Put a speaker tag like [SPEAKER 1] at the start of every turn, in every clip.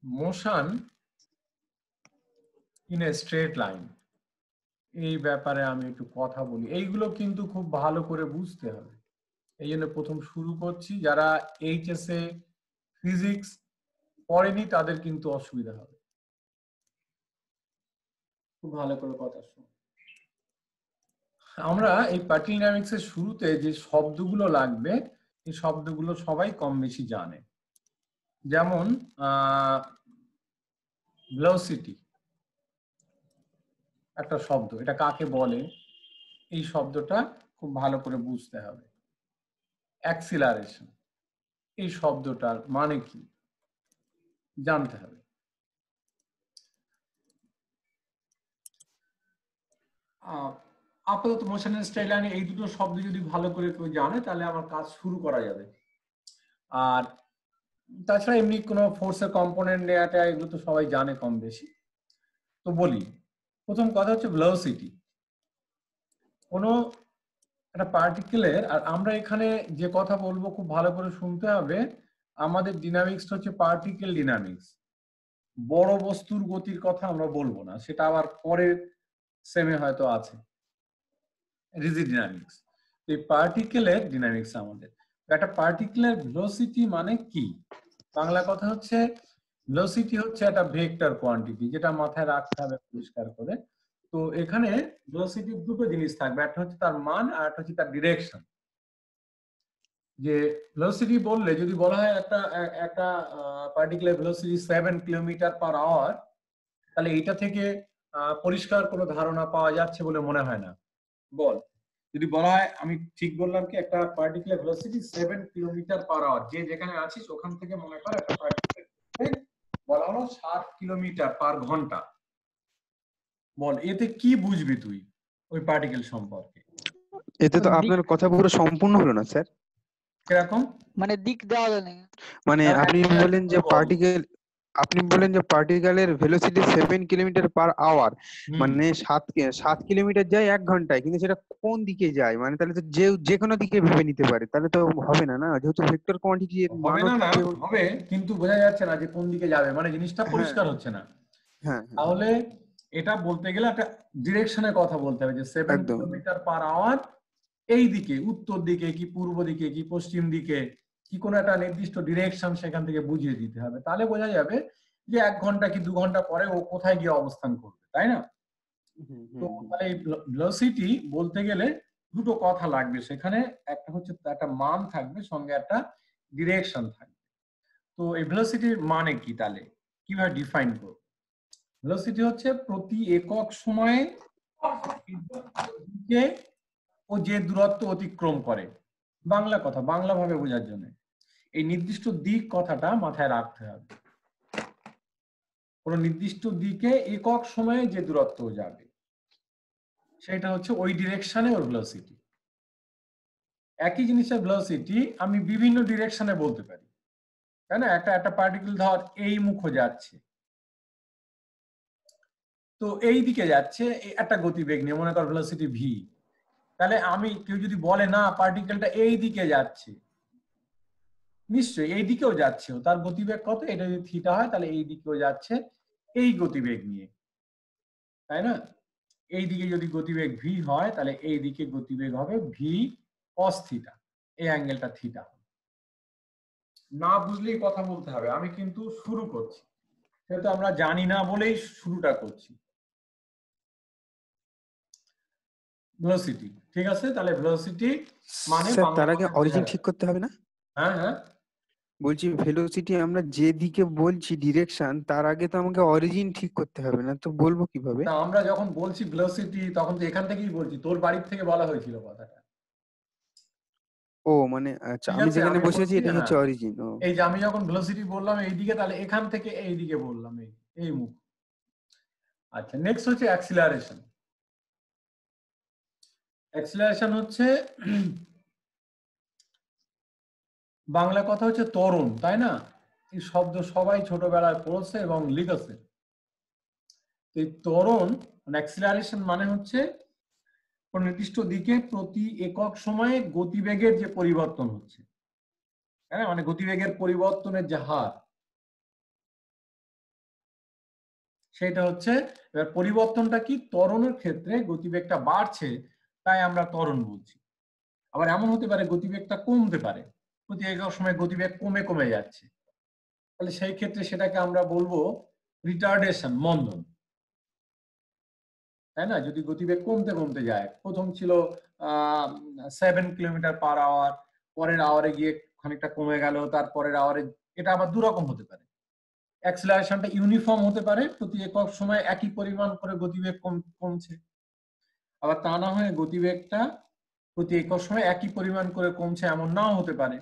[SPEAKER 1] Motion in a straight line, এই ব্যাপারে আমি একটু কথা বলি। এইগুলো কিন্তু খুব ভালো করে বুঝতে হবে। এই জন্য প্রথম শুরু করছি, যারা এইচএসএ ফিজিক্স পড়েনি তাদের কিন্তু অসুবিধা হবে। খুব ভালো করে কথা শুনুন। আমরা এই পার্টিডাইনামিক্স এর শুরুতে যে শব্দগুলো লাগবে, এই শব্দগুলো সবাই কম বেশি জানে। যেমন ভেলোসিটি একটা শব্দ, এটা কাকে বলে এই শব্দটা খুব ভালো করে বুঝতে হবে। অ্যাক্সিলারেশন এই শব্দটার মানে কি জানতে হবে। আপাতত মোশন এন্ড স্ট্রেট লাইন এই দুটো শব্দ যদি ভালো করে কেউ জানে তাহলে আমার কাজ শুরু করা যাবে। আর তাছাড়া এমনি কোনো ফোর্সের কম্পোনেন্ট নেওয়াটা এগুলো তো সবাই জানে কম বেশি। তো বলি, প্রথম কথা হচ্ছে ভেলোসিটি। কোনো একটা পার্টিকেলের, আর আমরা এখানে যে কথা বলবো খুব ভালো করে শুনতে হবে, আমাদের ডিনামিক্সটা হচ্ছে পার্টিকেল ডিনামিক্স। বড় বস্তুর গতির কথা আমরা বলবো না, সেটা আবার পরের সেমে হয়তো আছে, রিজিড ডিনামিক্স। এই পার্টিকেলের ডিনামিক্স আমাদের। একটা পার্টিকেলের ভেলোসিটি মানে কি? বাংলা কথা হচ্ছে ভেলোসিটি হচ্ছে একটা ভেক্টর কোয়ান্টিটি, যেটা মাথায় রাখতে হবে পরিষ্কার করে। তো এখানে ভেলোসিটির দুটো জিনিস থাকবে, একটা হচ্ছে তার মান আর একটা হচ্ছে তার ডিরেকশন। যে ভেলোসিটি বললে যদি বলা হয় একটা একটা particular velocity 7 kilometre per hour, তাহলে এটা থেকে পরিষ্কার কোনো ধারণা পাওয়া যাচ্ছে বলে মনে হয় না। বল, যদি বলা হয়, আমি ঠিক বললাম কি, একটা particular velocity 7 kilometre per hour, যে যেখানে আছিস ওখান থেকে মনে কর একটা পার্টিকুলার বলা হলো 7 কিলোমিটার পার ঘন্টা। বল, এতে কি বুঝবি তুই ওই পার্টিকেল সম্পর্কে?
[SPEAKER 2] এতে তো আপনার কথা পুরো সম্পূর্ণ হলো না স্যার।
[SPEAKER 1] কিরকম?
[SPEAKER 3] মানে দিক দেওয়া যায় না।
[SPEAKER 2] মানে আপনি বলেন যে পার্টিকেলের ভেলোসিটি 7 কিলোমিটার পার আওয়ার, মানে 7 কিলোমিটার যায় 1 ঘন্টায়, কিন্তু সেটা কোন দিকে যায়? মানে তাহলে তো যে কোনো দিকে ভেবে নিতে পারে, তাহলে তো হবে না, না যেহেতু ভেক্টর কোয়ান্টিটি এর
[SPEAKER 1] হবে
[SPEAKER 2] মানও
[SPEAKER 1] না, না
[SPEAKER 2] থাকে।
[SPEAKER 1] হবে, কিন্তু বোঝা যাচ্ছে না যে কোন দিকে যাবে, মানে জিনিসটা পরিষ্কার হচ্ছে না।
[SPEAKER 2] হ্যাঁ,
[SPEAKER 1] তাহলে এটা বলতে গেলে একটা ডিরেকশনের কথা বলতে হবে, যে 7
[SPEAKER 2] একদম।
[SPEAKER 1] কিলোমিটার পার আওয়ার এই দিকে, উত্তর দিকে কি পূর্ব দিকে কি পশ্চিম দিকে, কি কোনো একটা নির্দিষ্ট ডিরেকশন সেখান থেকে বুঝিয়ে দিতে হবে। তাহলে বোঝা যাবে যে 1 ঘন্টা কি 2 ঘন্টা পরে ও কোথায় গিয়ে অবস্থান করবে, তাই না? তো তাহলে এই ভেলোসিটি বলতে গেলে দুটো কথা লাগবে সেখানে, একটা হচ্ছে একটা মান থাকবে, সঙ্গে একটা ডিরেকশন থাকবে। তো এই ভেলোসিটির মানে কি, তাহলে কিভাবে ডিফাইন করব? ভেলোসিটি হচ্ছে প্রতি একক সময়ে দিকে ও যে দূরত্ব অতিক্রম করে। বাংলা কথা, বাংলা ভাবে বোঝার জন্য এই নির্দিষ্ট দিক কথাটা মাথায় রাখতে হবে। কোন নির্দিষ্ট দিকে একক সময়ে যে দূরত্ব যাবে সেটা হচ্ছে ওই ডিরেকশনে ওর ভেলোসিটি। একই জিনিসের ভেলোসিটি আমি বিভিন্ন ডিরেকশনে বলতে পারি, তাই না? একটা পার্টিকেল ধর এই মুখ যাচ্ছে, তো এই দিকে যাচ্ছে একটা গতিবেগ নিয়ে, মনে কর ভেলোসিটি ভি। তাহলে আমি, কেউ যদি বলে না পার্টিকেলটা এই দিকে যাচ্ছে, নিশ্চয়ই এই দিকেও যাচ্ছে, তার গতিবেগ কত, এটা যদি থিটা হয় তাহলে এই দিকেও যাচ্ছে এই গতিবেগ নিয়ে, তাই না? এই দিকে যদি গতিবেগ ভি হয় তাহলে এই দিকে গতিবেগ হবে ভি কস থিটা, এই অ্যাঙ্গেলটা থিটা। না বুঝলেই কথা বলতে হবে, আমি কিন্তু শুরু করছি, সেহেতু আমরা জানি না বলেই শুরুটা করছি। ভেলোসিটি, ঠিক আছে, তাহলে ভেলোসিটি মানে
[SPEAKER 2] স্যার তার আগে অরিজিন ঠিক করতে হবে না?
[SPEAKER 1] হ্যাঁ হ্যাঁ,
[SPEAKER 2] বলছি ভেলোসিটি আমরা যেদিকে বলছি ডিরেকশন, তার আগে তো আমাকে অরিজিন ঠিক করতে হবে, না তো বলবো কিভাবে?
[SPEAKER 1] না আমরা যখন বলছি ভেলোসিটি তখন তো এখান থেকেই বলছি, তোর বাড়ির থেকে বলা হয়েছিল কথাটা।
[SPEAKER 2] ও মানে আচ্ছা,
[SPEAKER 1] ঠিক
[SPEAKER 2] আমি
[SPEAKER 1] আছে,
[SPEAKER 2] যেখানে
[SPEAKER 1] আমি
[SPEAKER 2] বসে আছি
[SPEAKER 1] বলছি,
[SPEAKER 2] এটাই
[SPEAKER 1] হ্যাঁ,
[SPEAKER 2] হচ্ছে অরিজিন। ও
[SPEAKER 1] এই যে আমি যখন ভেলোসিটি বললাম এইদিকে, তাহলে এখান থেকে এইদিকে বললাম এই মুখ। আচ্ছা, নেক্সট হচ্ছে অ্যাক্সিলারেশন। অ্যাক্সিলারেশন হচ্ছে বাংলা কথা হচ্ছে ত্বরণ, তাই না? এই শব্দ সবাই ছোটবেলায় পড়ছে এবং লিখেছে। এই ত্বরণ মানে অ্যাক্সিলারেশন মানে হচ্ছে কোন নির্দিষ্ট দিকে প্রতি একক সময়ে গতিবেগের যে পরিবর্তন হচ্ছে, তাই না? মানে গতিবেগের পরিবর্তনের যে হার, সেটা হচ্ছে এবার পরিবর্তনটা কি, ত্বরণের ক্ষেত্রে গতিবেগটা বাড়ছে তাই আমরা ত্বরণ বলছি। আবার এমন হতে পারে গতিবেগটা কমতে পারে, প্রতি একক সময় গতিবেগ কমে কমে যাচ্ছে, তাহলে সেই ক্ষেত্রে সেটাকে আমরা বলবো রিটার্ডেশন, মন্দন, তাই না? যদি গতিবেগ কমতে কমতে যায়, প্রথম ছিল 7 কিলোমিটার/আওয়ার, পরের আওয়ারে গিয়ে খানিকটা কমে গেল, তারপরের আওয়ারে, এটা আবার দুরকম হতে পারে। অ্যাক্সেলারেশনটা ইউনিফর্ম হতে পারে, প্রতি একক সময় একই পরিমাণ করে গতিবেগ কমছে, আবার তা না হয়ে গতিবেগটা প্রতি একক সময় একই পরিমাণ করে কমছে এমন নাও হতে পারে,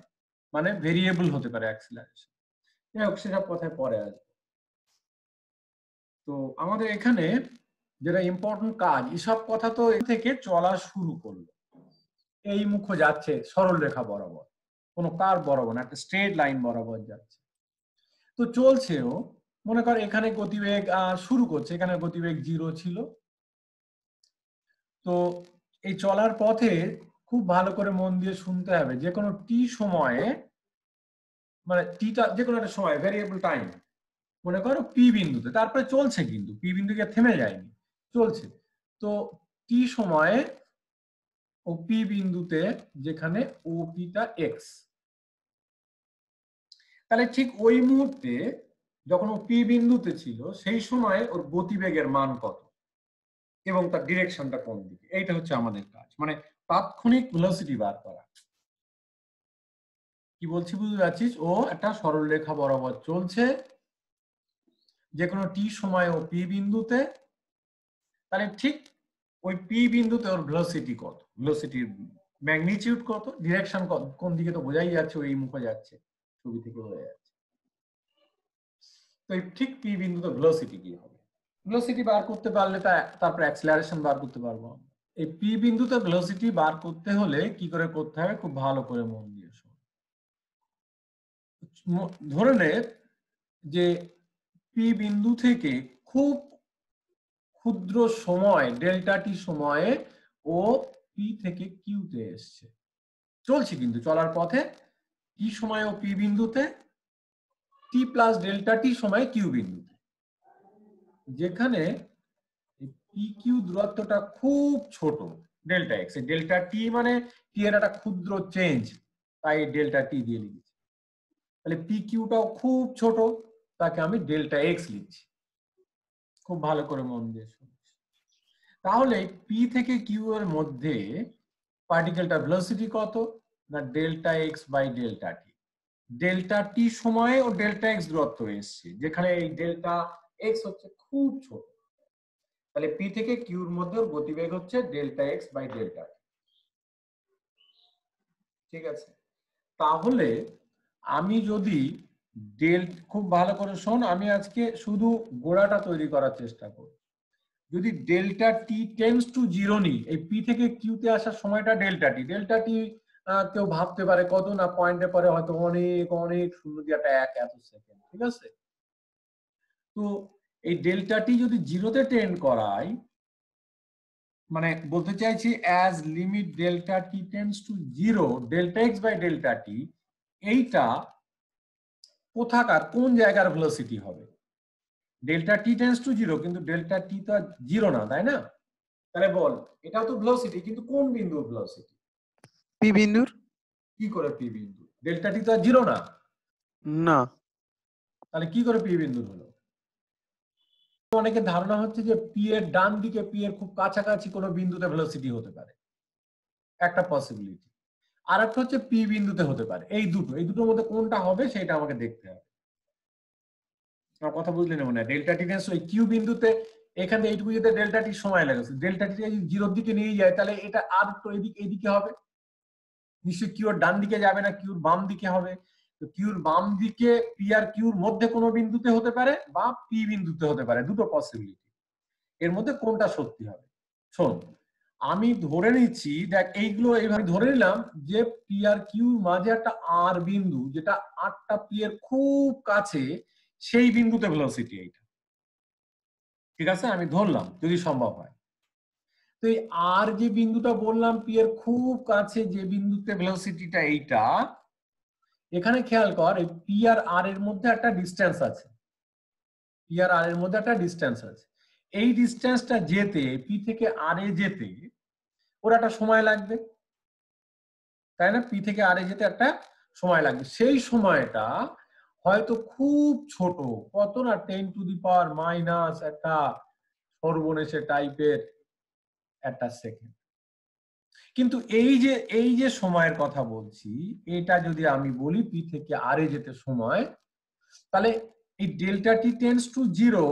[SPEAKER 1] মানে ভেরিয়েবল হতে পারে অ্যাক্সেলারেশন। যাই হোক, সেসব কথায় পরে আসবে। তো আমাদের এখানে যেটা ইম্পর্টেন্ট কাজ, এসব কথা তো এ থেকে চলা শুরু করলো, এই মুখ যাচ্ছে সরল রেখা বরাবর, কোনো কার বরাবর না, একটা স্ট্রেট লাইন বরাবর যাচ্ছে। তো চলছেও, মনে কর এখানে গতিবেগ শুরু করছে, এখানে গতিবেগ 0 ছিল। তো এই চলার পথে খুব ভালো করে মন দিয়ে শুনতে হবে, যে কোনো টি সময়ে, মানে টিটা যে কোনো একটা সময়, ভেরিয়েবল টাইম, মনে করো পি বিন্দুতে, তারপরে চলছে, কিন্তু পি বিন্দুকে থেমে যায়নি, চলছে। তো টি সময়ে ও পি বিন্দুতে, যেখানে ও পিটা এক্স, তাহলে ঠিক ওই মুহূর্তে যখন ও পি বিন্দুতে ছিল, সেই সময়ে ওর গতিবেগের মান কত এবং তার ডিরেকশনটা কোন দিকে, এইটা হচ্ছে আমাদের কাজ, মানে তাৎক্ষণিক ভেলোসিটি বার করা। কি বলছি বুঝতে পারছিস? ও একটা সরল রেখা বরাবর চলছে, যে কোনো টি সময় ও পি বিন্দুতে, তাহলে ঠিক ওই পি বিন্দুতে ওর ভেলোসিটি কত, ভেলোসিটির ম্যাগনিটিউড কত, ডিরেকশন কোন দিকে তো বোঝাই যাচ্ছে, ওই মুখে যাচ্ছে, ছবি থেকে বোঝা যাচ্ছে। তো ঠিক পি বিন্দুতে ভেলোসিটি কি হবে, ভেলোসিটি বার করতে পারলে তারপর অ্যাক্সেলারেশন বার করতে পারবো। এই পি বিন্দুতে ভেলোসিটি বার করতে হলে কি করে করতে হবে, খুব ভালো করে মন দিয়ে শোন। ধরে নে যে পি বিন্দু থেকে খুব ক্ষুদ্র সময়, ডেল্টা টি সময়ে ও পি থেকে কিউতে এসছে, চলছে কিন্তু চলার পথে, কি সময় ও পি বিন্দুতে, টি প্লাস ডেল্টা টি সময় কিউ বিন্দুতে, যেখানে পি কিউ দূরত্বটা খুব ছোট, ডেল্টা এক্স, ডেল্টা টি মানে টি এর একটা ক্ষুদ্র চেঞ্জ, তাই ডেল্টা টি দিয়ে লিখেছি। তাহলে পি কিউটাও খুব ছোট, তাকে আমি ডেল্টা এক্স লিখছি। খুব ভালো করে মন দিয়ে শুনিস। তাহলে পি থেকে কিউ এর মধ্যে পার্টিকেলটার ভেলোসিটি কত, না delta x by delta t. Delta t সময়ে ও ডেল্টা এক্স দূরত্ব এসছে, যেখানে এই ডেল্টা এক্স হচ্ছে খুব ছোট, তাহলে পি থেকে কিউর মধ্যে গতিবেগ হচ্ছে ডেল্টা এক্স বাই ডেল্টা টি। ঠিক আছে? তাহলে আমি যদি খুব ভালো করে শোন, আমি আজকে শুধু গোড়াটা তৈরি করার চেষ্টা করব। যদি ডেল্টা টি টেন্ডস টু 0 নি, এই পি থেকে কিউতে আসার সময়টা ডেল্টা টি, কেউ ভাবতে পারে কত না, পয়েন্টের পরে হয়তো অনেক অনেক শূন্য দিয়ে একটা 1 এত সেকেন্ড, ঠিক আছে? তো এই ডেল্টা টি যদি 0-তে টেন্ড করাই, মানে বলতে চাইছি as limit delta t tends to 0, delta x by delta t, এইটা কোথাকার কোন জায়গার ভেলোসিটি হবে? ডেল্টা টি টেন্ডস টু 0, কিন্তু ডেল্টা টি তো 0 না, তাই না? তাহলে বল, এটাও তো ভেলোসিটি, কিন্তু কোন বিন্দুর ভেলোসিটি?
[SPEAKER 2] পি বিন্দুর।
[SPEAKER 1] কি করে পি বিন্দু? ডেল্টা টি তো 0 না,
[SPEAKER 2] না,
[SPEAKER 1] তাহলে কি করে পি বিন্দুর হলো? অনেকের ধারণা হচ্ছে যে পি এর ডান দিকে, পি এর খুব কাছাকাছি কোনো বিন্দুতে ভেলোসিটি হতে পারে, একটা পসিবিলিটি। আর একটা হচ্ছে পি বিন্দুতে হতে পারে। এই দুটোর মধ্যে কোনটা হবে সেটা আমাকে দেখতে হবে। আমার কথা বুঝলি না মনে হয়? ডেল্টা টি ওই কিউ বিন্দুতে, এখানে এইটুকু যেতে ডেল্টা টি সময় লাগছে, ডেল্টা টি যদি 0-র দিকে নিয়ে যায়, তাহলে এটা আর একটু এইদিকে হবে, নিশ্চয়ই কিউর ডান দিকে যাবে না, কিউর বাম দিকে হবে। তো কিউর বাম দিকে পি আর কিউর মধ্যে কোনো বিন্দুতে হতে পারে, বা পি বিন্দুতে হতে পারে, দুটো পসিবিলিটি। এর মধ্যে কোনটা সত্যি হবে? শোন, আমি ধরে নিচ্ছি, দেখ এইগুলো এইভাবে ধরে নিলাম যে পি আর কিউর মাঝে একটা আর বিন্দু, যেটা 8টা পি এর খুব কাছে, সেই বিন্দুতে ভেলোসিটি এইটা। ঠিক আছে, আমি ধরলাম যদি সম্ভব হয়। তো এই আর যে বিন্দুটা বললাম পি এর খুব কাছে, যে বিন্দুতে ভেলোসিটিটা এইটা, এখানে খেয়াল কর এই পি আর আর এর মধ্যে একটা ডিস্টেন্স আছে, পি আর আর এর মধ্যে একটা ডিস্টেন্স আছে, এই ডিস্টেন্সটা যেতে পি থেকে আর এ যেতে ওর একটা সময় লাগবে, তাই না? পি থেকে আর এ যেতে একটা সময় লাগবে, সেই সময়টা হয়তো খুব ছোট, কত না 10⁻⁻⁻, একটা সর্বনেশে টাইপের একটা সেকেন্ড। কিন্তু এই যে সময়ের কথা বলছি, এটা যদি আমি বলি পি থেকে আর এ যেতে সময়, তাহলে এই ডেল্টা টি টেন্ডস টু 0,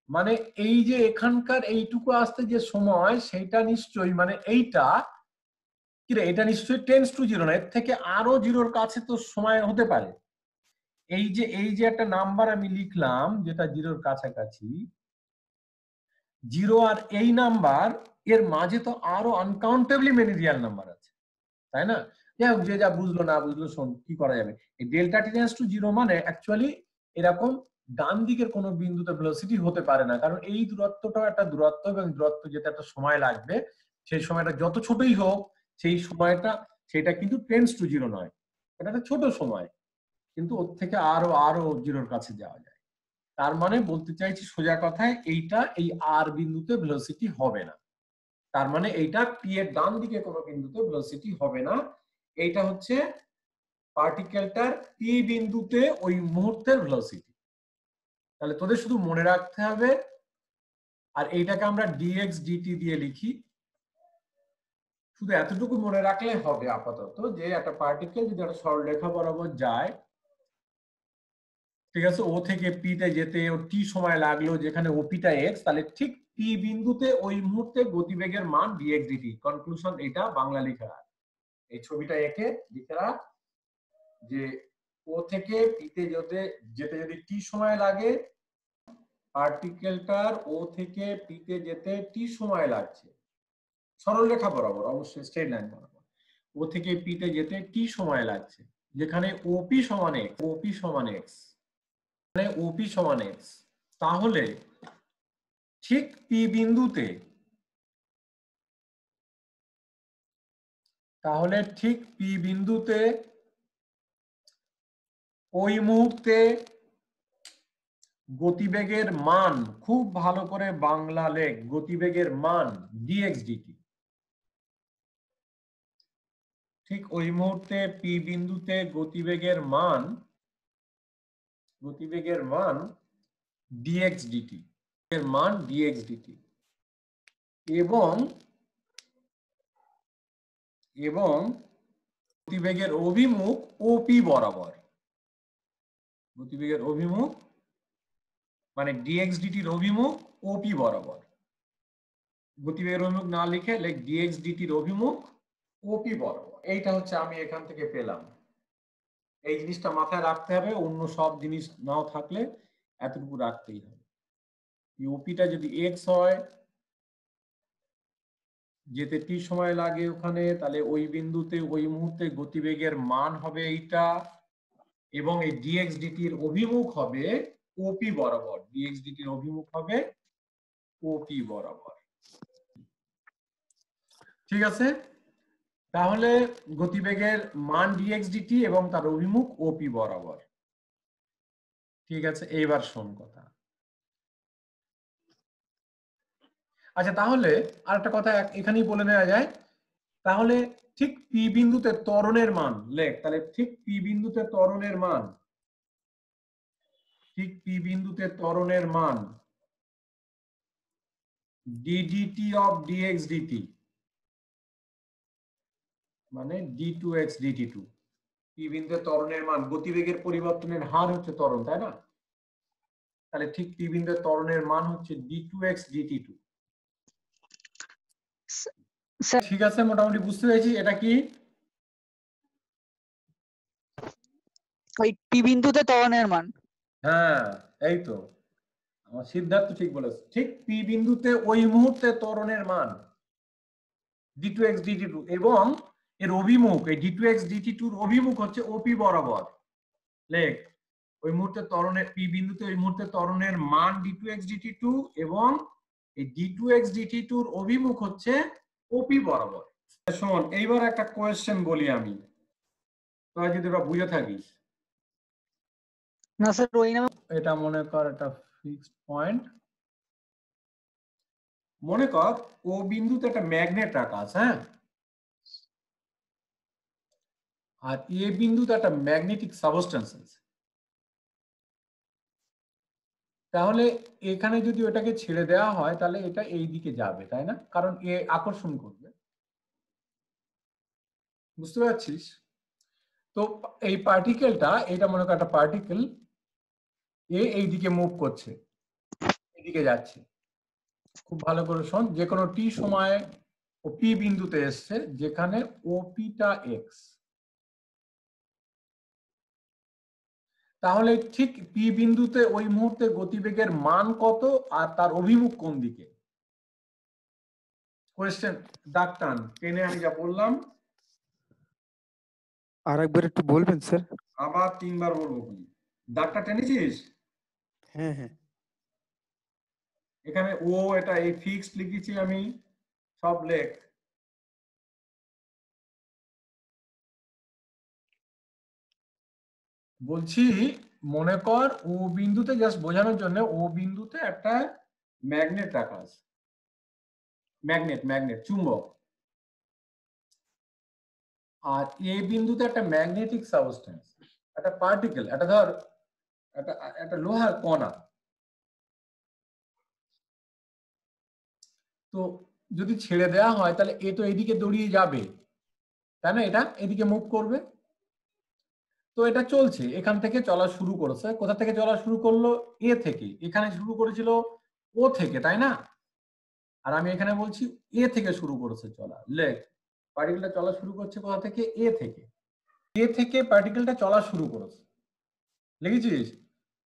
[SPEAKER 1] মানে এই যে এখানকার এইটুকু আসতে যে সময়, সেটা নিশ্চয়ই মানে এইটা কি রে, এটা নিশ্চয়ই টেন্ডস টু 0 না, এর থেকে আরো 0-র কাছে তো সময় হতে পারে। এই যে একটা নাম্বার আমি লিখলাম যেটা 0-র কাছাকাছি, 0 আর এই নাম্বার, এর মাঝে তো আরো আনকাউন্টেবলি মেনি রিয়াল নাম্বার আছে, তাই না? যাই হোক, যে যা বুঝলো না বুঝলো, শোন কি করা যাবে। এই ডেল্টা টি টেন্ডস টু 0 মানে অ্যাকচুয়ালি এরকম ডান দিকের কোনো বিন্দুতে ভেলোসিটি হতে পারে না, কারণ এই দূরত্বটাও একটা দূরত্ব, এবং দূরত্ব যেতে একটা সময় লাগবে, সেই সময়টা যত ছোটই হোক, সেই সময়টা সেটা কিন্তু টেন্ডস টু 0 নয়, এটা একটা ছোট সময়, কিন্তু ওর থেকে আরো আরো 0-র কাছে যাওয়া যায়। তার মানে বলতে চাইছি সোজা কথায়, এইটা এই আর বিন্দুতে ভেলোসিটি হবে না, তার মানে এইটা পি এর ডান দিকে কোনো বিন্দুতে ভেলোসিটি হবে না, এইটা হচ্ছে পার্টিকেলটার পি বিন্দুতে ওই মুহূর্তের ভেলোসিটি। তাহলে তোদের শুধু মনে রাখতে হবে, আর এইটাকে আমরা ডিএক্স ডিটি দিয়ে লিখি, শুধু এতটুকু মনে রাখলে হবে আপাতত, যে একটা পার্টিকেল যদি একটা সরলরেখা বরাবর যায়, ঠিক আছে, ও থেকে পি তে যেতে ওর টি সময় লাগলো, যেখানে ওপিটা এক্স, তাহলে ঠিক পি বিন্দুতে ওই মুহূর্তে গতিবেগের মান ডিএক্স ডিটি। কনক্লুশন এটা বাংলা লিখে রাখ, এই ছবিটা এঁকে লিখে রাখ যে ও থেকে পিতে যেতে যদি টি সময় লাগে, পার্টিকেলটার ও থেকে পিতে যেতে টি সময় লাগছে, সরলরেখা বরাবর, অবশ্যই স্ট্রেট লাইন বরাবর, ও থেকে পিতে যেতে টি সময় লাগছে, যেখানে ওপি সমান এক্স, ওপি সমান এক্স, মানে ওপি সমান এক্স, তাহলে ঠিক পি বিন্দুতে, তাহলে ঠিক পি বিন্দুতে ওই মুহূর্তে গতিবেগের মান, খুব ভালো করে বাংলা লেখ, গতিবেগের মান ডিএক্স ডিটি, ঠিক ওই মুহূর্তে পি বিন্দুতে গতিবেগের মান ডিএক্স ডিটি, এর মান ডিএক্স ডিটি, এবং গতিবেগের অভিমুখ ওপি বরাবর, গতিবেগের অভিমুখ মানে ডিএক্স ডিটির অভিমুখ ওপি বরাবর, গতিবেগের অভিমুখ না লিখে লেখ ডিএক্স ডিটির অভিমুখ ওপি বরাবর। এইটা হচ্ছে আমি এখান থেকে পেলাম, এই জিনিসটা মাথায় রাখতে হবে, অন্য সব জিনিস নাও থাকলে এতটুকু রাখতেই হবে। ওপিটা যদি এক্স হয়, যেতে টি সময় লাগে ওখানে, তাহলে ওই বিন্দুতে ওই মুহূর্তে গতিবেগের মান হবে এইটা, এবং এই ডিএক্স ডিটির অভিমুখ হবে ওপি বরাবর, ডিএক্স ডিটির অভিমুখ হবে ওপি বরাবর, ঠিক আছে? তাহলে গতিবেগের মান ডিএক্স ডিটি এবং তার অভিমুখ ওপি বরাবর, ঠিক আছে? এইবার শোন কথা, আচ্ছা তাহলে আরেকটা কথা এখানেই বলে নেওয়া যায়, তাহলে ঠিক পি বিন্দুতে ত্বরণের মান লেখ, তাহলে ঠিক পি বিন্দুতে ত্বরণের মান, ঠিক পি বিন্দুতে ত্বরণের মান ডিডিটি অফ ডিএক্স ডিটি, মানে d2x dt2, পি বিন্দুতে ত্বরণের মান, গতিবেগের পরিবর্তনের হার হচ্ছে ত্বরণ, তাই না? তাহলে ঠিক পি বিন্দুতে ত্বরণের মান হচ্ছে d2x dt2, ঠিক আছে? মোটামুটি বুঝতে পেরেছি এটা কি?
[SPEAKER 3] ওই পি বিন্দুতে ত্বরণের মান,
[SPEAKER 1] হ্যাঁ এই তো, আমার সিদ্ধার্থ ঠিক বলেছে, ঠিক পি বিন্দুতে ওই মুহূর্তে ত্বরণের মান d2x dt2, এবং এর অভিমুখ, এই d2x dt2 এর অভিমুখ হচ্ছে ওপি বরাবর, লেখ ওই মুহূর্তে ত্বরণের পি বিন্দুতে ওই মুহূর্তে ত্বরণের মান d2x dt2, এবং এই d2x dt2 এর অভিমুখ হচ্ছে ওপি বরাবর। শোন, এইবার একটা কোয়েশ্চেন বলি আমি, তোরা যদি ওরা বুঝে থাকিস।
[SPEAKER 3] না স্যার ওই নামে
[SPEAKER 1] এটা মনে কর এটা ফিক্সড পয়েন্ট। মনে কর ও বিন্দুতে একটা ম্যাগনেট রাখা আছে, হ্যাঁ, আর এ বিন্দুতে একটা ম্যাগনেটিক সাবস্টেন্স আছে। তাহলে এখানে যদি ওটাকে ছেড়ে দেওয়া হয় তাহলে এটা এই দিকে যাবে, তাই না? কারণ এ আকর্ষণ করবে। বুঝতে পারছিস? তো এই পার্টিকেলটা, এটা মনে কর একটা পার্টিকেল, এ এই দিকে মুভ করছে, এদিকে যাচ্ছে। খুব ভালো করে শোন, যে কোনো টি সময়ে ও পি বিন্দুতে এসছে যেখানে ওপিটা এক্স। তাহলে ঠিক পি বিন্দুতে ওই মুহূর্তে গতিবেগের মান কত আর তার অভিমুখ কোন দিকে? কোয়েশ্চেন দাগ টান টেনে আমি যা বললাম
[SPEAKER 2] আরেকবার একটু বলবেন স্যার?
[SPEAKER 1] আবার 3 বার বলবো। দাগটা টেনেছিস?
[SPEAKER 2] হ্যাঁ হ্যাঁ।
[SPEAKER 1] এখানে ও এটা এই ফিক্সড লিখেছি আমি, সব লেখ। বলছি মনে কর ও বিন্দুতে, জাস্ট বোঝানোর জন্য, ও বিন্দুতে একটা ম্যাগনেট রাখা আছে, ম্যাগনেট চুম্বক। আর এ বিন্দুতে একটা ম্যাগনেটিক সাবস্টেন্স, একটা পার্টিকেল, একটা ধর একটা লোহার কণা। তো যদি ছেড়ে দেওয়া হয় তাহলে এ তো এদিকে দৌড়িয়ে যাবে, তাই না? এটা এদিকে মুভ করবে। তো এটা চলছে, এখান থেকে চলা শুরু করেছে। কোথা থেকে চলা শুরু করলো? এ থেকে। এখানে শুরু করেছিল ও থেকে, তাই না? আর আমি এখানে বলছি এ থেকে শুরু করেছে চলা। লেখ, পার্টিকেলটা চলা শুরু করছে কোথা থেকে? এ থেকে। এ থেকে পার্টিকেলটা চলা শুরু করেছে, লিখেছিস?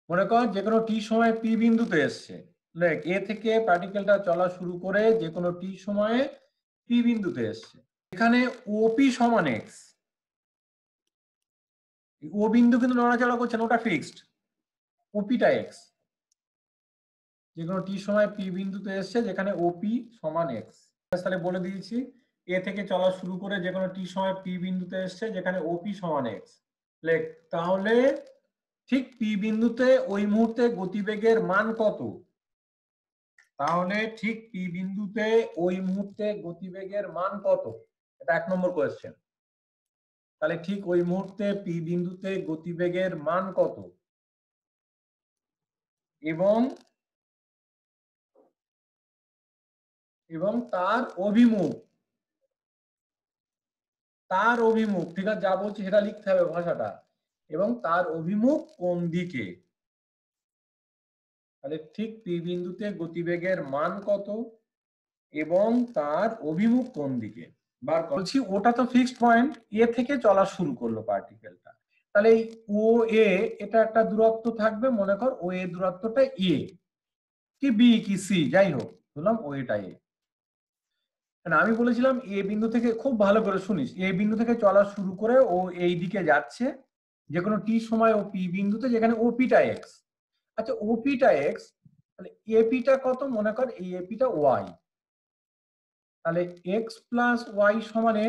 [SPEAKER 1] মনে কর যে কোনো টি সময়ে পি বিন্দুতে এসছে। লেখ, এ থেকে পার্টিকেলটা চলা শুরু করে যে কোনো টি সময়ে পি বিন্দুতে এসছে। এখানে ওপি সমান এক্স। ও বিন্দু কিন্তু নড়াচড়া করছে না, ওটা ফিক্সড। ওপিটা এক্স। যে কোনো টি সময় পি বিন্দুতে এসছে যেখানে ওপি সমান এক্স। তাহলে বলে দিয়েছি, এ থেকে চলা শুরু করে যে কোনো টি সময় পি বিন্দুতে এসছে যেখানে ওপি সমান এক্স। লেখ, তাহলে ঠিক পি বিন্দুতে ওই মুহূর্তে গতিবেগের মান কত? তাহলে ঠিক পি বিন্দুতে ওই মুহূর্তে গতিবেগের মান কত? এটা 1 নম্বর কোয়েশ্চেন। তাহলে ঠিক ওই মুহূর্তে পি বিন্দুতে গতিবেগের মান কত এবং তার অভিমুখ, ঠিক আছে, যা বলছি সেটা লিখতে হবে ভাষাটা, এবং তার অভিমুখ কোন দিকে। তাহলে ঠিক পি বিন্দুতে গতিবেগের মান কত এবং তার অভিমুখ কোন দিকে বার করছি। ওটা তো ফিক্সড পয়েন্ট, এ থেকে চলা শুরু করলো পার্টিকেলটা। তাহলে এই ও এ, এটা একটা দূরত্ব থাকবে, মনে কর ও এ দূরত্বটা এ কি বি কি সি যাই হোক, বললাম ও এটা এ। আমি বলেছিলাম এ বিন্দু থেকে, খুব ভালো করে শুনিস, এ বিন্দু থেকে চলা শুরু করে ও এই দিকে যাচ্ছে যে কোনো টি সময় ও পি বিন্দুতে যেখানে ওপিটা এক্স। আচ্ছা, ওপিটা এক্স, তাহলে এপিটা কত? মনে কর এই এপিটা ওয়াই। তাহলে এক্স প্লাস ওয়াই সমান এ,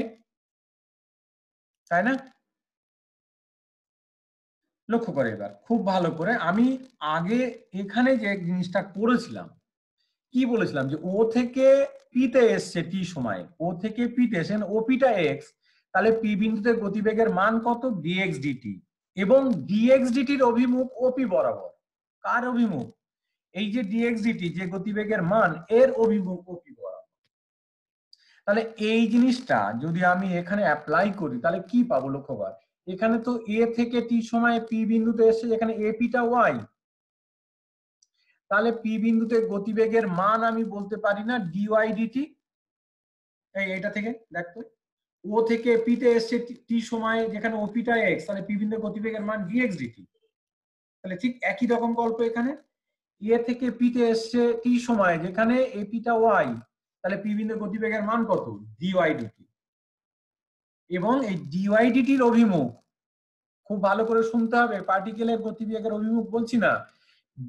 [SPEAKER 1] তাই না? লক্ষ্য করে এবার খুব ভালো করে, আমি আগে এখানে যে জিনিসটা করেছিলাম, কি বলেছিলাম যে ও থেকে পিতে এসছে টি সময়, ও থেকে পিতে এসেন ওপিটা এক্স, তাহলে পি বিন্দুতে গতিবেগের মান কত? D x d t. এবং ডিএক্স ডিটির অভিমুখ ওপি বরাবর। কার অভিমুখ? এই যে ডিএক্স ডিটি, যে গতিবেগের মান, এর অভিমুখ ওপি বরাবর। তাহলে এই জিনিসটা যদি আমি এখানে অ্যাপ্লাই করি তাহলে কি পাবো? লক্ষ্য কর, এখানে তো এ থেকে টি সময় পি বিন্দুতে এসছে যেখানে এপিটা ওয়াই। তাহলে পি বিন্দুতে গতিবেগের মান আমি বলতে পারি না ডিওয়াই ডিটি? এইটা থেকে দেখতো, ও থেকে পিতে এসছে টি সময় যেখানে ওপিটা এক্স, তাহলে পি বিন্দুর গতিবেগের মান ডিএক্স ডিটি। তাহলে ঠিক একই রকম গল্প এখানে, এ থেকে পিতে এসছে টি সময় যেখানে এপিটা ওয়াই, তাহলে পি বিন্দুর গতিবেগের মান কত? D y d t. এবং এই ডিওয়াই ডিটির অভিমুখ, খুব ভালো করে শুনতে হবে, পার্টিকেলের গতিবেগের অভিমুখ বলছি না,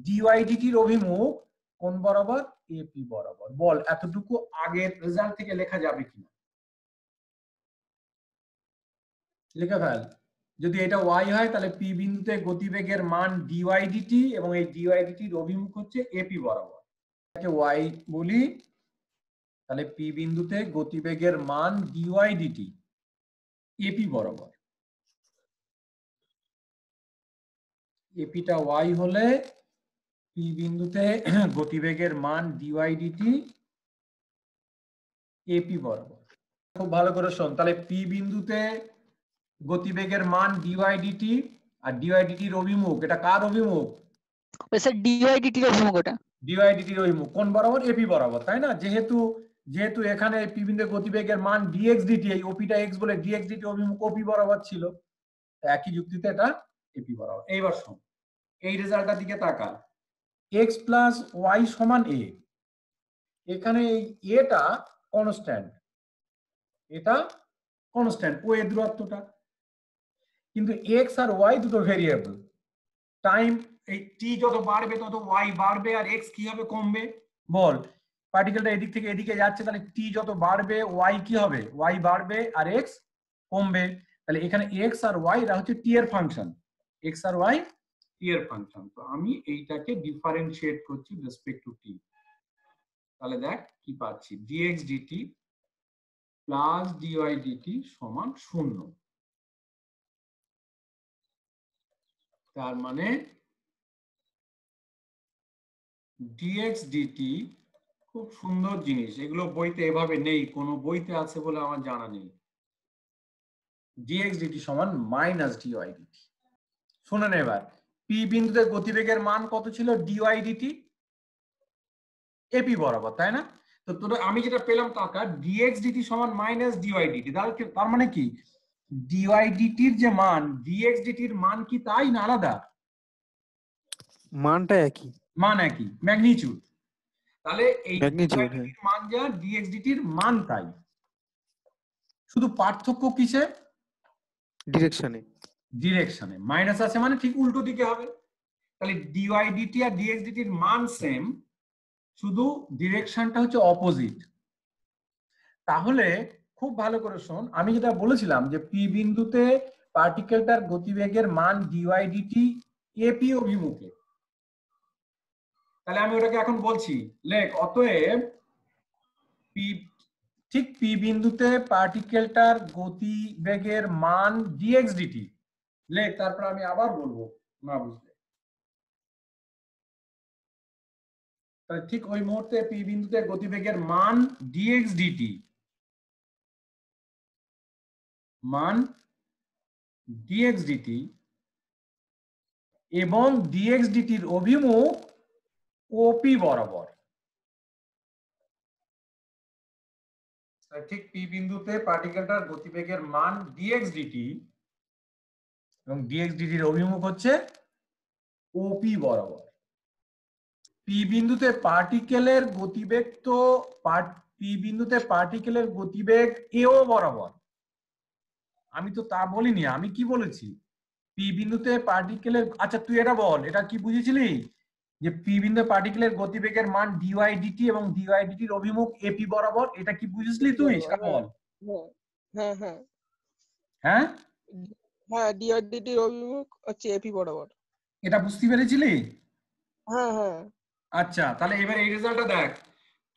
[SPEAKER 1] ডিওয়াই ডিটির অভিমুখ কোন বরাবর? এপি বরাবর। বল এতটুকু আগের রেজাল্ট থেকে লেখা যাবে কিনা? লিখে ফেল। যদি এটা y হয় তাহলে p বিন্দুতে গতিবেগের মান dy dt এবং এই dy dt এর অভিমুখ হচ্ছে ap বরাবর। এটাকে y বলি, তাহলে p বিন্দুতে গতিবেগের মান dy dt ap বরাবর। ap টা y হলে p বিন্দুতে গতিবেগের মান dy dt ap বরাবর। খুব ভালো করে শোন, তাহলে p বিন্দুতে গতিবেগের মান dy dt আর dy dt এর অভিমুখ, এটা কার অভিমুখ?
[SPEAKER 3] ওই স্যার dy dt এর অভিমুখ ওটা।
[SPEAKER 1] dy dt এর অভিমুখ কোন বরাবর? ap বরাবর, তাই না? যেহেতু এখানে p বিন্দুর গতিবেগের মান dx dt, এই op টা x বলে dx dt অভিমুখ op বরাবর ছিল, একই যুক্তিতে এটা ap বরাবর। এইবার শোন, এই রেজাল্টটার দিকে তাকা, x প্লাস y সমান a। এখানে এই a টা কনস্ট্যান্ট, এটা কনস্ট্যান্ট ও এর দূরত্বটা, কিন্তু x আর y দুটো ভেরিয়েবল। টাইম এই t যত বাড়বে তত y বাড়বে আর x কি হবে? কমবে। বল, পার্টিকেলটা এদিক থেকে এদিকে যাচ্ছে, তাহলে t যত বাড়বে y কি হবে? y বাড়বে আর x কমবে। তাহলে এখানে x আর y এরা হচ্ছে t এর ফাংশন, x আর y t এর ফাংশন। তো আমি এইটাকে ডিফারেনশিয়েট করছি রেসপেক্ট টু t। তাহলে দেখ কি পাচ্ছি, dx dt plus dy dt সমান 0। তার মানে dx dt, খুব সুন্দর জিনিস, এগুলো বইতে এভাবে নেই, কোন বইতে আছে বলে আমার জানা নেই। dx dt সমান মাইনাস dy dt। শুনেন এবার, p বিন্দুতে গতিবেগের মান কত ছিল? dy dt ap বরাবর, তাই না? তো তোর আমি যেটা পেলাম টাকা, dx dt সমান মাইনাস dy dt। তার মানে কি, dy dt এর যে মান, dx dt এর মান কি তাই না আলাদা?
[SPEAKER 2] মানটা একই,
[SPEAKER 1] মান একই, ম্যাগনিটিউড। তাহলে এই
[SPEAKER 2] ম্যাগনিটিউড।
[SPEAKER 1] dy dt এর মান যা, dx dt এর মান তাই, শুধু পার্থক্য কিসে?
[SPEAKER 2] ডিরেকশনে।
[SPEAKER 1] ডিরেকশনে। মাইনাস আছে মানে ঠিক উল্টো দিকে হবে। তাহলে dy dt আর dx dt এর মান সেম, শুধু ডিরেকশনটা হচ্ছে অপোজিট। তাহলে খুব ভালো করে শোন, আমি যেটা বলেছিলাম যে p বিন্দুতে পার্টিকেলটার গতিবেগের মান dy dt ap অভিমুখে, তাহলে আমি ওটাকে এখন বলছি, লেখ অতএব p, ঠিক p বিন্দুতে পার্টিকেলটার গতিবেগের মান dx dt লেখ, তারপর আমি আবার বলবো না বুঝলে। তাহলে ঠিক ওই মুহূর্তে p বিন্দুতে গতিবেগের মান dx dt মান dx dt এবং dx dt এর অভিমুখ OP বরাবর। ঠিক p বিন্দুতে পার্টিকেলটার গতিবেগের মান dx dt এবং dx dt এর অভিমুখ হচ্ছে OP বরাবর। p বিন্দুতে পার্টিকেলের গতিবেগ তো p বিন্দুতে পার্টিকেলের গতিবেগ AO বরাবর। আমি তো তা বলিনি, আমি কি বলেছি? p বিন্দুতে পার্টিকেলের, আচ্ছা তুই এটা বল, এটা কি বুঝেছিলি যে p বিন্দুতে পার্টিকেলের গতিবেগের মান dy dt এবং dy dt এর অভিমুখ AP বরাবর, এটা কি বুঝেছিলি তুই? সেটা বল।
[SPEAKER 3] হ্যাঁ হ্যাঁ
[SPEAKER 1] হ্যাঁ
[SPEAKER 3] হ্যাঁ, dy dt এর অভিমুখ হচ্ছে ap বরাবর।
[SPEAKER 1] এটা বুঝতে পেরেছিলি?
[SPEAKER 3] হ্যাঁ হ্যাঁ।
[SPEAKER 1] আচ্ছা, তাহলে এবার এই রেজাল্টটা দেখ,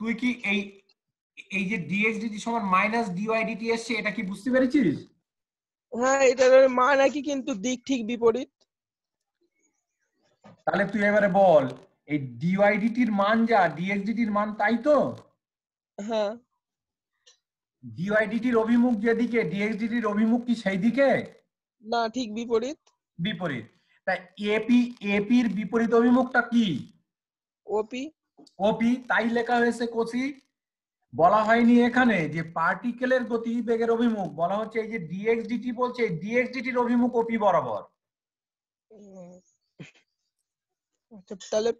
[SPEAKER 1] তুই কি এই এই যে dx dt সমান মাইনাস dy dt এসছে, এটা কি বুঝতে পেরেছিস?
[SPEAKER 3] হ্যাঁ, এটার মান একই কিন্তু দিক ঠিক বিপরীত।
[SPEAKER 1] তাহলে তুই এবারে বল, এই dy dt এর মান যা dx dt এর মান তাই তো?
[SPEAKER 3] হ্যাঁ।
[SPEAKER 1] dy dt এর অভিমুখ যেদিকে, dx dt এর অভিমুখ কি সেই দিকে?
[SPEAKER 3] না, ঠিক বিপরীত।
[SPEAKER 1] বিপরীত। তাই ap এর বিপরীত অভিমুখটা কি?
[SPEAKER 3] OP।
[SPEAKER 1] OP। তাই লেখা হয়েছে কোসি। বলা হয়নি এখানে যে পার্টিকেলের গতিবেগের অভিমুখ, বলা হচ্ছে এই যে dx dt বলছে, dx dt এর অভিমুখ OP বরাবর।
[SPEAKER 3] আচ্ছা, তাহলে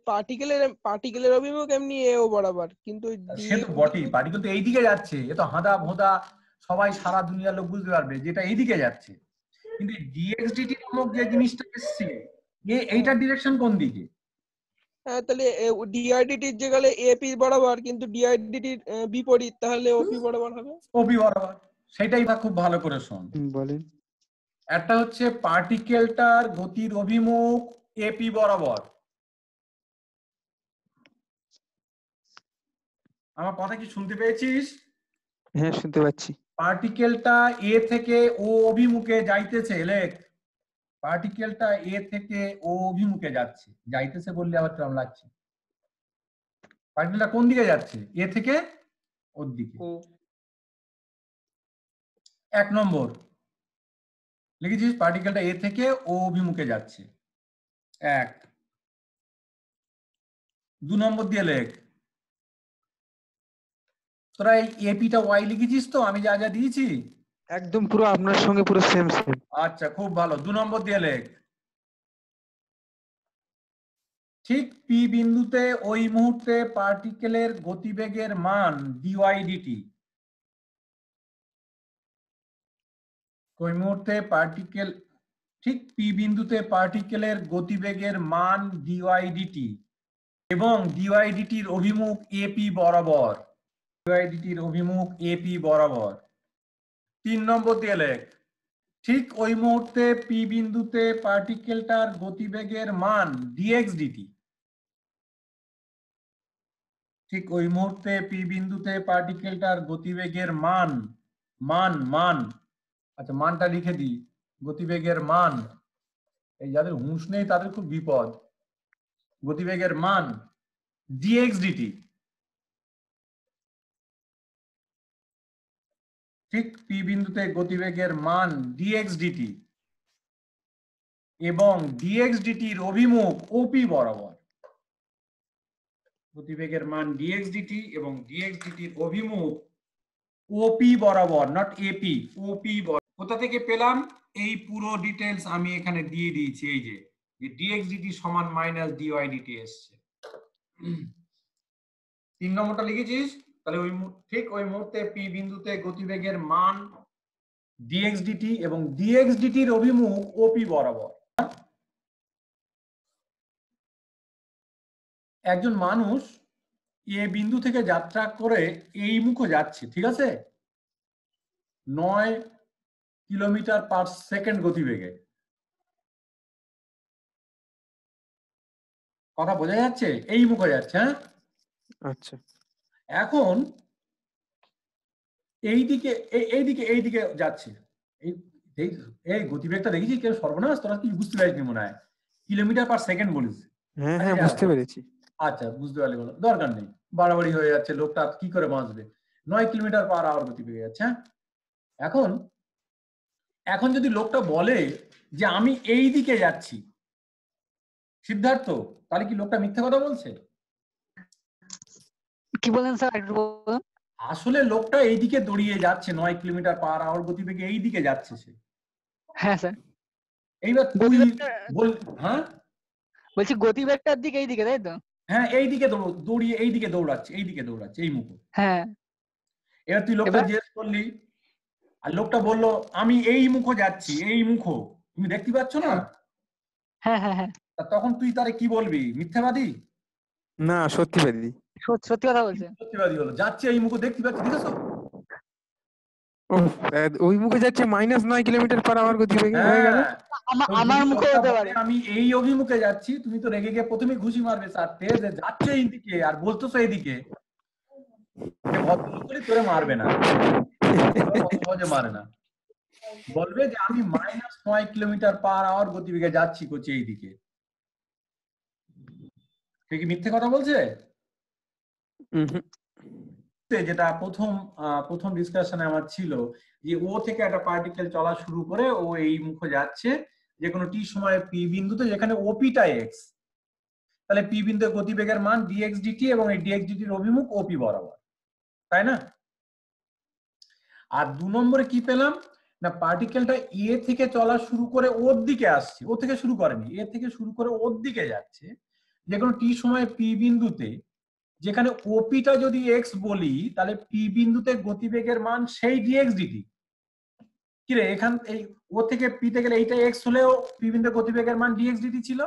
[SPEAKER 3] পার্টিকেলের অভিমুখ এমনি AO বরাবর, কিন্তু
[SPEAKER 1] সে তো বটেই, পার্টিকেল তো এইদিকে যাচ্ছে, এ তো হাঁদা ভোঁদা সবাই সারা দুনিয়ার লোক বুঝতে পারবে যেটা এইদিকে যাচ্ছে, কিন্তু dx dt নামক যে জিনিসটা এসছে, এইটার ডিরেকশন কোন দিকে?
[SPEAKER 3] হ্যাঁ, তাহলে dy dt এর জায়গায় AP বরাবর, কিন্তু dy dt এর বিপরীত, তাহলে OP বরাবর হবে।
[SPEAKER 1] OP বরাবর। সেটাই খুব ভালো করে শোন।
[SPEAKER 2] বলেন।
[SPEAKER 1] একটা হচ্ছে পার্টিকেলটার গতির অভিমুখ এপি বরাবর। আমার কথা কি শুনতে পেয়েছিস?
[SPEAKER 2] হ্যাঁ শুনতে পাচ্ছি।
[SPEAKER 1] পার্টিকেলটা এ থেকে ও অভিমুখে যাইতেছে, লেখ। পার্টিকেলটা এ থেকে ও অভিমুখে যাচ্ছে, যাইতেছে বললে আবার কেমন লাগছে? পার্টিকেলটা কোন দিকে যাচ্ছে? এ থেকে ওর দিকে।
[SPEAKER 3] ও
[SPEAKER 1] 1 নম্বর লিখেছিস পার্টিকেলটা এ থেকে ও অভিমুখে যাচ্ছে, 1। 2 নম্বর দিয়ে লেখ। তোরা এই এপিটা ওয়াই লিখেছিস তো আমি যা যা দিয়েছি?
[SPEAKER 2] একদম পুরো আপনার সঙ্গে পুরো সেম সেম।
[SPEAKER 1] আচ্ছা, খুব ভালো। 2 নম্বর দিয়ে লেখ। ঠিক পি বিন্দুতে ওই মুহূর্তে পার্টিকেলের গতিবেগের মান ডিওয়াই ডিটি। ওই মুহূর্তে পার্টিকেল, ঠিক পি বিন্দুতে পার্টিকেলের গতিবেগের মান ডিওয়াই ডিটি এবং ডিওয়াই ডিটির অভিমুখ এপি বরাবর। ডিওয়াই ডিটির অভিমুখ এপি বরাবর। 3 নম্বর দিয়ে লেখ। ঠিক ওই মুহূর্তে পি বিন্দুতে পার্টিকেলটার গতিবেগের মান ডিএক্স ডিটি। ঠিক ওই মুহূর্তে পি বিন্দুতে পার্টিকেলটার গতিবেগের মান মান আচ্ছা মানটা লিখে দিই। গতিবেগের মান, এই যাদের হুঁশ নেই তাদের খুব বিপদ। গতিবেগের মান ডিএক্স ডিটি। ঠিক পি বিন্দুতে গতিবেগের মান ডিএক্স ডিটি এবং ডিএক্স ডিটির অভিমুখ ওপি বরাবর। গতিবেগের মান ডিএক্স ডিটি এবং ডিএক্স ডিটির অভিমুখ ওপি বরাবর, নট এপি, ওপি বরাবর। কোথা থেকে পেলাম? এই পুরো ডিটেলস আমি এখানে দিয়ে দিয়েছি। এই যে ডিএক্স ডিটি সমান মাইনাস ডিওয়াই ডিটি এসছে। 3 নম্বরটা লিখেছিস? তাহলে ওই ঠিক ওই মুহূর্তে পি বিন্দুতে গতিবেগের মান ডিএক্স ডিটি এবং ডিএক্স ডিটির অভিমুখ ওপি বরাবর। একজন মানুষ এ বিন্দু থেকে যাত্রা করে এই মুখে যাচ্ছে, ঠিক আছে, 9 কিলোমিটার পার সেকেন্ড গতিবেগে। কথা বোঝা যাচ্ছে? এই মুখে যাচ্ছে। হ্যাঁ,
[SPEAKER 2] আচ্ছা।
[SPEAKER 1] এখন এইদিকে এইদিকে যাচ্ছে। এই গতিবেগটা দেখেছিস? কেউ সর্বনাশ, তোরা কি বুঝতে পারিস মনে হয়? কিলোমিটার পার সেকেন্ড বলিস।
[SPEAKER 2] হ্যাঁ হ্যাঁ বুঝতে পেরেছি।
[SPEAKER 1] আচ্ছা, বুঝতে পারলে বলো, দরকার নেই, বাড়াবাড়ি হয়ে যাচ্ছে, লোকটা কি করে বাঁচবে? 9 কিলোমিটার পার আওয়ার গতিবেগে যাচ্ছে। এখন এখন যদি লোকটা বলে যে আমি এই দিকে যাচ্ছি, সিদ্ধার্থ, তাহলে কি লোকটা মিথ্যা কথা বলছে?
[SPEAKER 4] কি বলেন স্যার, একটু বলুন।
[SPEAKER 1] আসলে লোকটা এইদিকে দৌড়িয়ে যাচ্ছে, 9 কিলোমিটার পার আওয়ার গতিবেগে এই দিকে যাচ্ছে সে।
[SPEAKER 4] হ্যাঁ স্যার,
[SPEAKER 1] এইবার তুই বল। হ্যাঁ
[SPEAKER 4] বলছি গতিবেগটার দিকে এই দিকে, তাই তো?
[SPEAKER 1] হ্যাঁ, এইদিকে দৌড়িয়ে এইদিকে দৌড়াচ্ছে, এই মুখে।
[SPEAKER 4] হ্যাঁ।
[SPEAKER 1] এবার তুই লোকটা জিজ্ঞেস করলি, আর লোকটা বললো আমি এই মুখো যাচ্ছি, এই মুখো তুমি দেখতে পাচ্ছ না?
[SPEAKER 4] হ্যাঁ হ্যাঁ হ্যাঁ।
[SPEAKER 1] তখন তুই তারে কি বলবি? মিথ্যাবাদী?
[SPEAKER 2] না সত্যিবাদী।
[SPEAKER 4] সত্যি কথা বলছে।
[SPEAKER 1] সত্যিবাদী হলো, যাচ্ছে এই মুখো, দেখতে পাচ্ছি, দেখেছো?
[SPEAKER 2] ওই মুখে যাচ্ছে -9 কিলোমিটার পার আওয়ার গতিবেগে, হয়ে গেল।
[SPEAKER 4] আমার মুখে হতে পারে।
[SPEAKER 1] আমি এই অভিমুখে যাচ্ছি, তুমি তো রেগে গিয়ে প্রথমে ঘুষি মারবে চারটে যে যাচ্ছে এইদিকে আর বলতেছো এইদিকে। ভদ্রলোক বলি তোরে মারবে না, সহজে মারে না, বলবে যে আমি -9 কিলোমিটার পার আওয়ার গতিবেগে যাচ্ছি কোচে এইদিকে। সে কি মিথ্যে কথা বলছে? যেটা প্রথম ডিসকাশনে আমার ছিল যে ও থেকে একটা পার্টিকেল চলা শুরু করে ও এই মুখে যাচ্ছে যে কোনো টি সময়ে পি বিন্দুতে, যেখানে ওপিটা এক্স, তাহলে পি বিন্দুর গতিবেগের মান ডিএক্স ডিটি এবং এই ডিএক্স ডিটির অভিমুখ ওপি বরাবর, তাই না? আর 2 নম্বরে কি পেলাম না, পার্টিকেলটা এ থেকে চলা শুরু করে ওর দিকে আসছে, ও থেকে শুরু করেনি, এ থেকে শুরু করে ওর দিকে যাচ্ছে যে কোনো টি সময়ে পি বিন্দুতে, যেখানে ওপিটা যদি এক্স বলি তাহলে পি বিন্দুতে গতিবেগের মান সেই ডিএক্স ডিটি। কি রে, এখান এই ও থেকে পিতে গেলে এইটা এক্স হলেও পি বিন্দুর গতিবেগের মান ডিএক্স ডিটি ছিল।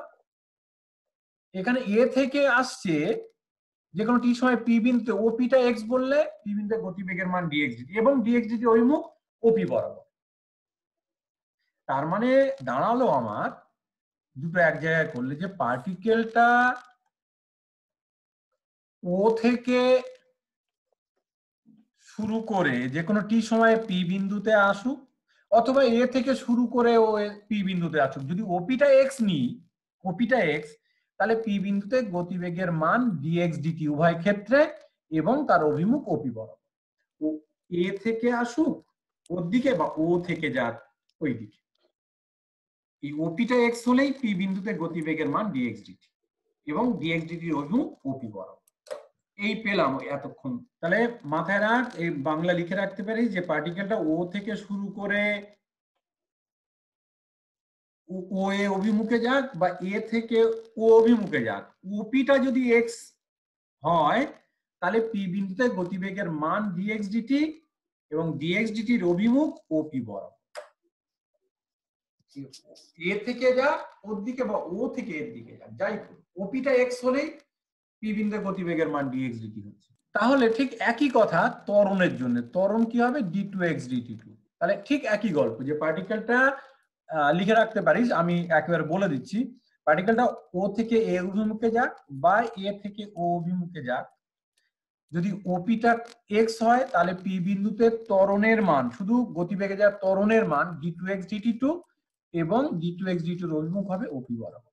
[SPEAKER 1] এখানে এ থেকে আসছে যে কোনো টি সময় পি বিন্দুতে ওপিটা এক্স বললে পি বিন্দুর গতিবেগের মান ডিএক্স ডিটি এবং ডিএক্স ডিটি অভিমুখ ওপি বরাবর। তার মানে দাঁড়ালো আমার দুটো এক জায়গায় করলে যে পার্টিকেলটা ও থেকে শুরু করে যে কোনো টি সময়ে পি বিন্দুতে আসুক, অথবা এ থেকে শুরু করে ও পি বিন্দুতে আসুক। যদি ওপিটা এক্স নিই, ওপিটা এক্স, তাহলে পি বিন্দুতে গতিবেগের মান ডিএক্স ডিটি উভয় ক্ষেত্রে এবং তার অভিমুখ ওপি বরাবর। ও এ থেকে আসুক ওর দিকে বা ও থেকে যাক ওই দিকে, এই ওপিটা এক্স হলেই পি বিন্দুতে গতিবেগের মান ডিএক্স ডিটি এবং ডিএক্স ডিটির অভিমুখ ওপি বরাবর। এই পেলাম এতক্ষণ। তাহলে মাথায় রাখ, এই বাংলা লিখে রাখতে পারি যে পার্টিকেলটা ও থেকে শুরু করে ও এ অভিমুখে যাক বা এ থেকে ও অভিমুখে যাক, ওপিটা যদি এক্স হয় তাহলে পি বিন্দুতে গতিবেগের মান ডিএক্স ডিটি এবং ডিএক্স ডিটির অভিমুখ ওপি বরাবর। এ থেকে যাক ওর দিকে বা ও থেকে এর দিকে যাক, যাই হোক ওপিটা এক্স হলেই পি বিন্দুতে গতিবেগের মান ডিএক্স ডিটি হচ্ছে। তাহলে ঠিক একই কথা ত্বরণের জন্য, ত্বরণ কি হবে d2x dt2। তাহলে ঠিক একই গল্প, যে পার্টিকেলটা লিখে রাখতে পারিস, আমি একেবারে বলে দিচ্ছি। পার্টিকেলটা ও থেকে এ অভিমুখে যাক বা এ থেকে ও অভিমুখে যাক, যদি ওপিটা এক্স হয় তাহলে পি বিন্দুতে ত্বরণের মান, শুধু গতিবেগে যাওয়ার ত্বরণের মান d2x dt2 এবং d2x dt2 এর অভিমুখ হবে ওপি বরাবর।